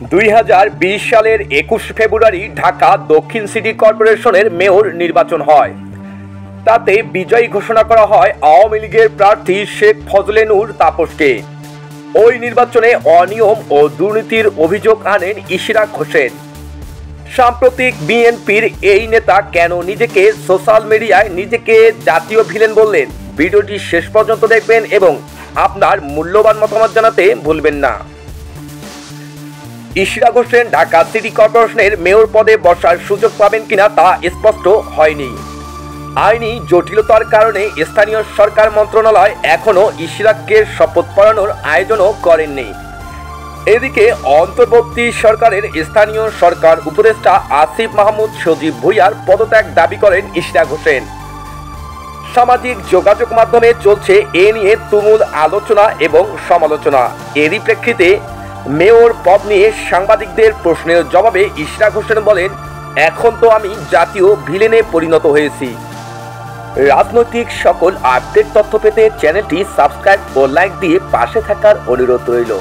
2020 সালের 21 ফেব্রুয়ারি ঢাকা দক্ষিণ সিটি কর্পোরেশনের মেয়র নির্বাচন হয়। তাতে বিজয়ী ঘোষণা করা হয় আওয়ামী লীগের প্রার্থী শেখ ফজলে নূর তাপসকে। ওই নির্বাচনে অনিয়ম ও দুর্নীতির অভিযোগ আনেন ইশরাক হোসেন। সাম্প্রতিক বিএনপির এই নেতা কেন নিজেকে সোশ্যাল মিডিয়ায় নিজেকে জাতীয় ভিলেন বললেন? ভিডিওটি শেষ পর্যন্ত দেখবেন এবং আপনার মূল্যবান মতামত জানাতে ভুলবেন না। ইশরাক হোসেন ঢাকা সিটি কর্পোরেশনের মেয়র পদে বসার সুযোগ পাবেন কিনা তা স্পষ্ট হয়নি। আইনি জটিলতার কারণে স্থানীয় সরকার মন্ত্রণালয় এখনও ইশরাককে শপথ পড়ানোর আয়োজনও করেননি। এদিকে অন্তর্বর্তী সরকারের স্থানীয় সরকার উপদেষ্টা আসিফ মাহমুদ সজীব ভুঁইয়ার পদত্যাগ দাবি করেন ইশরাক হোসেন। সামাজিক যোগাযোগ মাধ্যমে চলছে এ নিয়ে তুমুল আলোচনা এবং সমালোচনা। এরই প্রেক্ষিতে মেয়র পদ নিয়ে সাংবাদিকদের প্রশ্নের জবাবে ইশরাক হোসেন বলেন, এখন তো আমি জাতীয় ভিলেনে পরিণত হয়েছি। রাজনৈতিক সকল আপডেট তথ্য পেতে চ্যানেলটি সাবস্ক্রাইব ও লাইক দিয়ে পাশে থাকার অনুরোধ রইল।